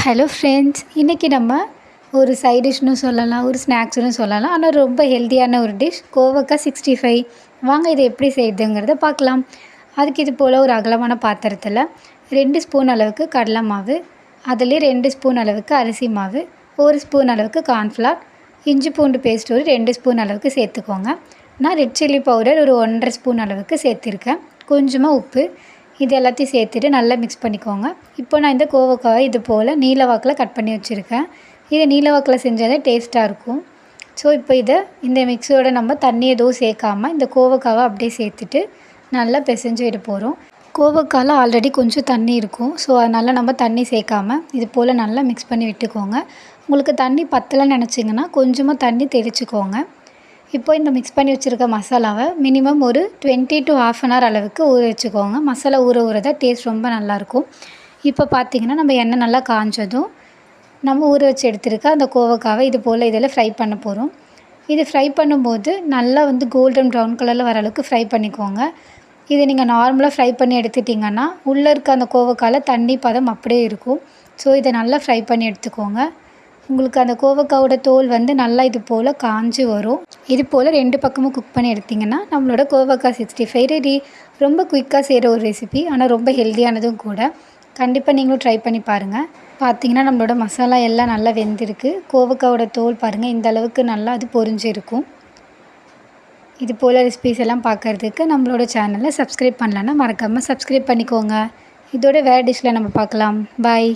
Hello friends, இன்றைக்கி நம்ம ஒரு சைட் டிஷ்னு சொல்லலாம், ஒரு ஸ்நாக்ஸ்னு சொல்லலாம். ஆனால் ரொம்ப ஹெல்த்தியான ஒரு டிஷ் கோவக்காய் 65. வாங்க இதை எப்படி செய்யுதுங்கிறத பார்க்கலாம். அதுக்கு இது போல் ஒரு அகலமான பாத்திரத்தில் 2 ஸ்பூன் அளவுக்கு கடலை மாவு, அதுலேயே 2 ஸ்பூன் அளவுக்கு அரிசி மாவு, 1 ஸ்பூன் அளவுக்கு கார்ன்ஃப்ளவர், இஞ்சி பூண்டு பேஸ்ட் ஒரு 2 ஸ்பூன் அளவுக்கு சேர்த்துக்கோங்க. நான் ரெட் சில்லி பவுடர் ஒரு 1.5 ஸ்பூன் அளவுக்கு சேர்த்துருக்கேன். கொஞ்சமாக உப்பு, இது எல்லாத்தையும் சேர்த்துட்டு நல்லா மிக்ஸ் பண்ணிக்கோங்க. இப்போ நான் இந்த கோவக்காவை இது போல் நீல வாக்கில் கட் பண்ணி வச்சுருக்கேன். இது நீல வாக்கில் செஞ்சாலே டேஸ்ட்டாக இருக்கும். ஸோ இப்போ இந்த மிக்ஸோட நம்ம தண்ணி எதுவும் சேர்க்காமல் இந்த கோவக்காவை அப்படியே சேர்த்துட்டு நல்லா பிசைஞ்சு விட போகிறோம். கோவக்காயில் ஆல்ரெடி கொஞ்சம் தண்ணி இருக்கும். ஸோ அதனால் நம்ம தண்ணி சேர்க்காமல் இது போல் நல்லா மிக்ஸ் பண்ணி விட்டுக்கோங்க. உங்களுக்கு தண்ணி பத்தலைன்னு நினச்சிங்கன்னா கொஞ்சமாக தண்ணி தெளிச்சுக்கோங்க. இப்போ இந்த மிக்ஸ் பண்ணி வச்சுருக்க மசாலாவை மினிமம் ஒரு 20 to ½ an hour அளவுக்கு ஊற வச்சுக்கோங்க. மசாலா ஊற தான் டேஸ்ட் ரொம்ப நல்லாயிருக்கும். இப்போ பார்த்திங்கன்னா நம்ம எண்ணெய் நல்லா காஞ்சதும் நம்ம ஊற வச்சு எடுத்துருக்க அந்த கோவக்காவை இது போல் இதில் ஃப்ரை பண்ண போகிறோம். இது ஃப்ரை பண்ணும்போது நல்லா கோல்டன் ப்ரௌன் கலரில் வர அளவுக்கு ஃப்ரை பண்ணிக்கோங்க. இதை நீங்கள் நார்மலாக ஃப்ரை பண்ணி எடுத்துட்டிங்கன்னா உள்ளே இருக்க அந்த கோவக்காயில் தண்ணி பதம் அப்படியே இருக்கும். ஸோ இதை நல்லா ஃப்ரை பண்ணி எடுத்துக்கோங்க. உங்களுக்கு அந்த கோவக்காவோட தோல் நல்லா இது போல் காஞ்சி வரும். இது போல் 2 பக்கமும் குக் பண்ணி எடுத்திங்கன்னா நம்மளோட கோவக்காய் 65 ரெடி. ரொம்ப குயிக்காக செய்கிற ஒரு ரெசிபி, ஆனால் ரொம்ப ஹெல்த்தியானதும் கூட. கண்டிப்பாக நீங்களும் ட்ரை பண்ணி பாருங்கள். பார்த்திங்கன்னா நம்மளோட மசாலா எல்லாம் நல்லா வெந்திருக்கு. கோவக்காவோட தோல் பாருங்கள், இந்த அளவுக்கு நல்லா அது பொரிஞ்சிருக்கும். இது போல் ரெசிபிஸ் எல்லாம் பார்க்குறதுக்கு நம்மளோட சேனலை சப்ஸ்கிரைப் பண்ணலன்னா மறக்காமல் சப்ஸ்கிரைப் பண்ணிக்கோங்க. இதோட வேறு டிஷ்ஷில் நம்ம பார்க்கலாம். பாய்.